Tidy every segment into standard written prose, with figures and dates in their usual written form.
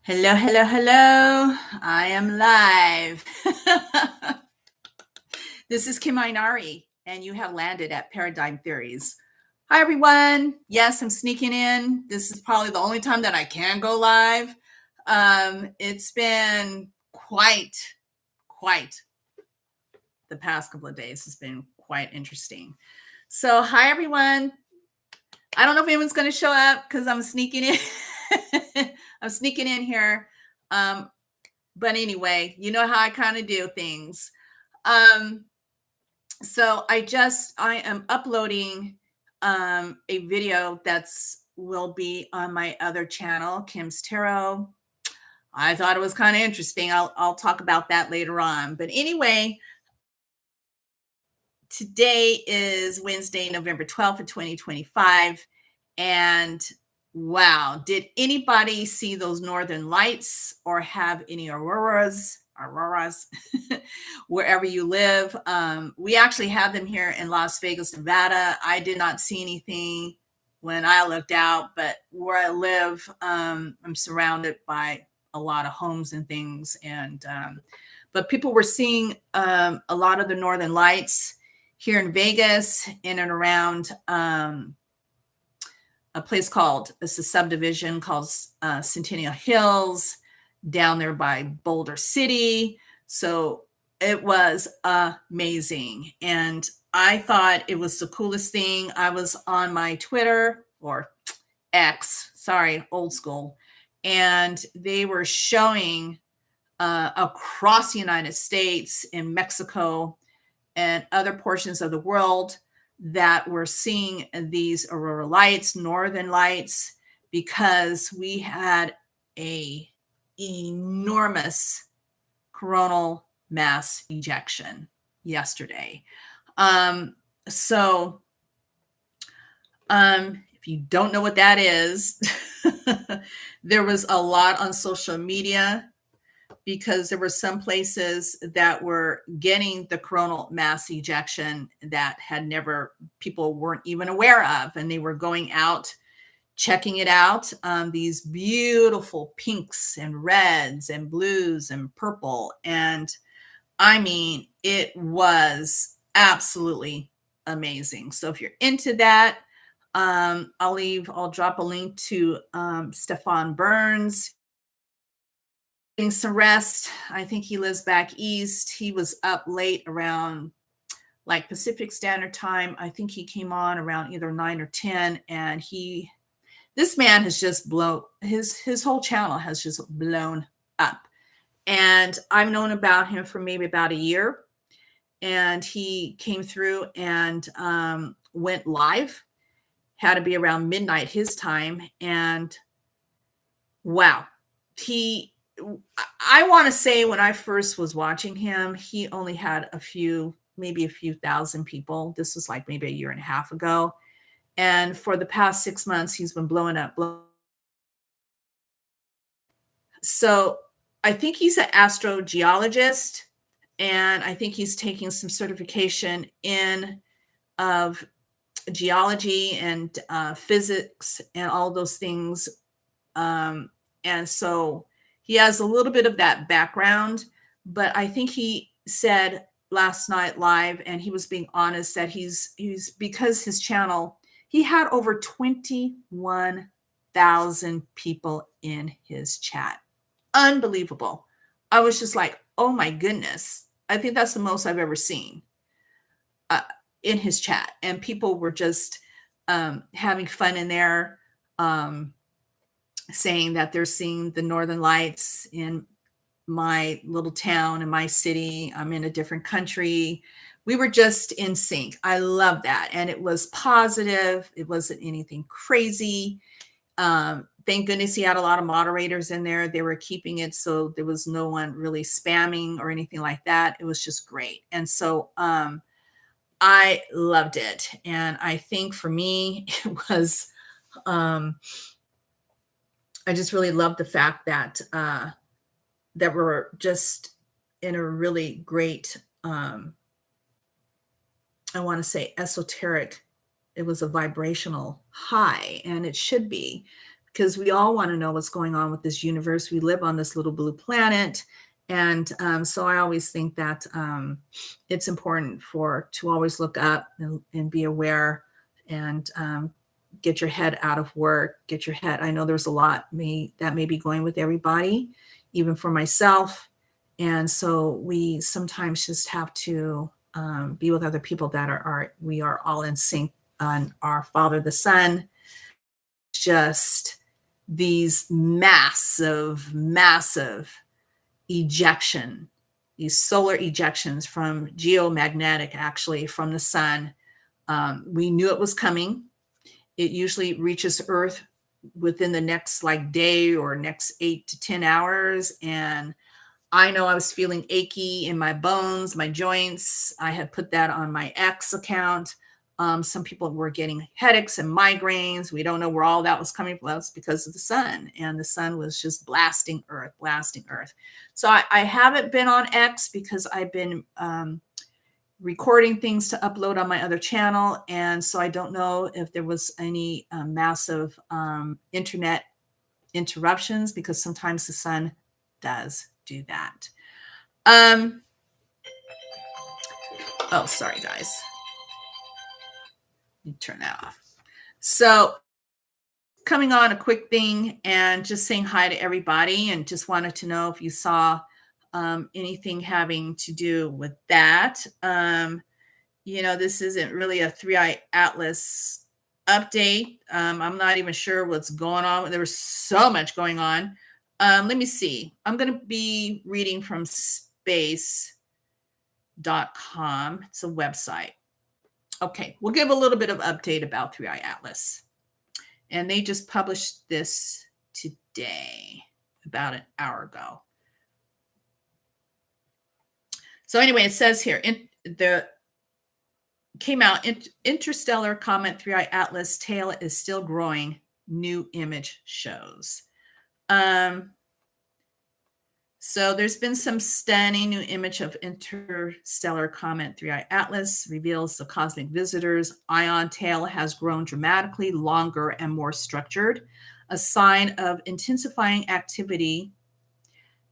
Hello, hello, hello. I am live. This is Kim Ainari, and you have landed at Paradigm Theories. Hi, everyone. Yes, I'm sneaking in. This is probably the only time that I can go live. It's been quite the past couple of days. It's been quite interesting. So, hi, everyone. I don't know if anyone's going to show up because I'm sneaking in. I'm sneaking in here. But anyway, you know how I kind of do things. So I am uploading a video that's will be on my other channel, Kim's Tarot. I thought it was kind of interesting. I'll talk about that later on. But anyway, today is Wednesday, November 12th of 2025. And wow, did anybody see those northern lights or have any auroras wherever you live? We actually have them here in Las Vegas, Nevada. I did not see anything when I looked out, but where I live, I'm surrounded by a lot of homes and things. And but people were seeing a lot of the northern lights here in Vegas, in and around a place called, it's a subdivision called Centennial Hills, down there by Boulder City. So it was amazing. And I thought it was the coolest thing. I was on my Twitter, or X, sorry, old school, and they were showing across the United States, in Mexico, and other portions of the world that we're seeing these aurora lights, northern lights, because we had a enormous coronal mass ejection yesterday. So if you don't know what that is, there was a lot on social media, because there were some places that were getting the coronal mass ejection that people weren't even aware of, and they were going out, checking it out. These beautiful pinks and reds and blues and purple. And I mean, it was absolutely amazing. So if you're into that, I'll drop a link to Stefan Burns getting some rest. I think he lives back east. He was up late around like Pacific Standard Time. I think he came on around either 9 or 10, and this man has just blown, his whole channel has just blown up. And I've known about him for maybe about a year, and he came through and went live. Had to be around midnight his time, and wow, I want to say when I first was watching him, he only had maybe a few thousand people. This was like maybe a year and a half ago. And for the past 6 months, he's been blowing up. So I think he's an astrogeologist, and I think he's taking some certification of geology and physics and all those things. And so he has a little bit of that background, but I think he said last night live, and he was being honest, that he's because his channel, he had over 21,000 people in his chat. Unbelievable. I was just like, oh my goodness. I think that's the most I've ever seen in his chat. And people were just having fun in there, saying that they're seeing the northern lights in my little town, in my city. I'm in a different country. We were just in sync. I love that. And it was positive. It wasn't anything crazy. Thank goodness he had a lot of moderators in there. They were keeping it so there was no one really spamming or anything like that. It was just great. And so I loved it. And I think for me, it was, I just really loved the fact that that we're just in a really great, I want to say esoteric, it was a vibrational high, and it should be. because we all want to know what's going on with this universe. We live on this little blue planet. And so I always think that it's important to always look up and be aware, and get your head out of work, get your head. I know there's a lot that may be going with everybody, even for myself. And so we sometimes just have to be with other people that we are all in sync on our Father, the Sun. Just these massive ejection, these solar ejections from geomagnetic, actually from the sun. We knew it was coming. It usually reaches Earth within the next day or next 8 to 10 hours. And I know I was feeling achy in my bones, my joints. I had put that on my X account. Some people were getting headaches and migraines. We don't know where all that was coming from. That's because of the sun. And the sun was just blasting Earth. So I haven't been on X because I've been recording things to upload on my other channel. And so I don't know if there was any massive internet interruptions, because sometimes the sun does do that. Oh, sorry, guys. You turn that off. So coming on a quick thing and just saying hi to everybody, and just wanted to know if you saw anything having to do with that. This isn't really a 3i Atlas update. I'm not even sure what's going on. There was so much going on. Let me see. I'm going to be reading from space.com. It's a website. Okay, we'll give a little bit of update about 3i Atlas. And they just published this today, about an hour ago. So anyway, it says here, came out, interstellar comet 3i Atlas tail is still growing, new image shows. So there's been some stunning new image of interstellar comet 3i Atlas, reveals the cosmic visitor's ion tail has grown dramatically longer and more structured, a sign of intensifying activity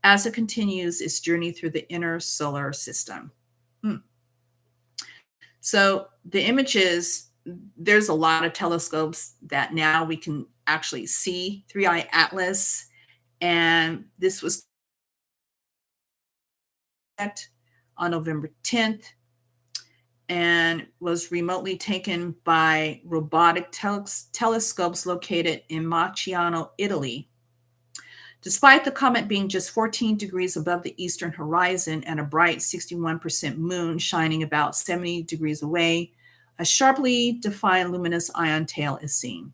as it continues its journey through the inner solar system. So the images, there's a lot of telescopes that now we can actually see 3i Atlas, and this was on November 10th and was remotely taken by robotic telescopes located in Maciano, Italy. Despite the comet being just 14 degrees above the eastern horizon and a bright 61% moon shining about 70 degrees away, a sharply defined luminous ion tail is seen.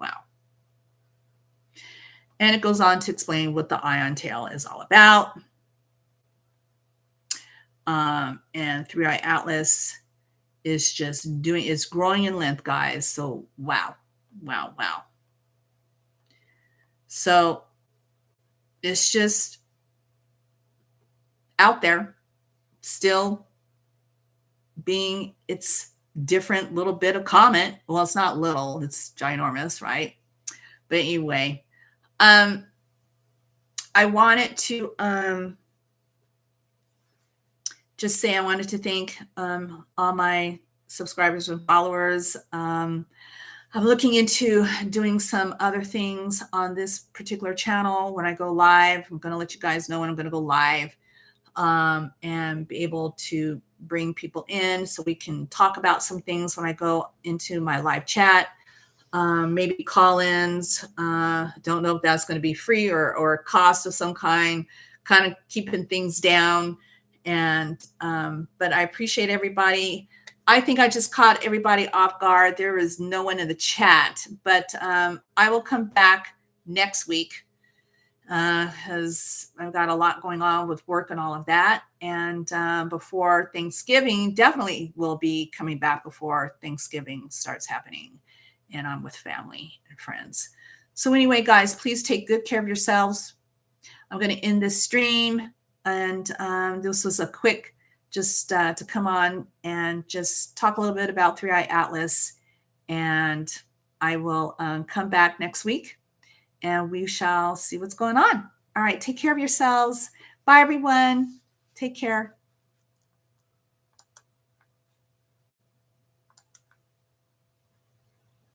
Wow. And it goes on to explain what the ion tail is all about. And 3i Atlas is just it's growing in length, guys. So wow. So it's just out there, still it's different little bit of comet. Well, it's not little, it's ginormous, right? But anyway, I wanted to just say I wanted to thank all my subscribers and followers. I'm looking into doing some other things on this particular channel when I go live. I'm going to let you guys know when I'm going to go live, and be able to bring people in so we can talk about some things when I go into my live chat. Maybe call-ins. Don't know if that's going to be free or a cost of some kind of keeping things down. And but I appreciate everybody. I think I just caught everybody off guard. There is no one in the chat, but I will come back next week because I've got a lot going on with work and all of that. And before Thanksgiving, definitely will be coming back before Thanksgiving starts happening, and I'm with family and friends. So anyway, guys, please take good care of yourselves. I'm going to end this stream. And this was a quick, just to come on and just talk a little bit about 3i Atlas. And I will come back next week and we shall see what's going on. All right. Take care of yourselves. Bye, everyone. Take care.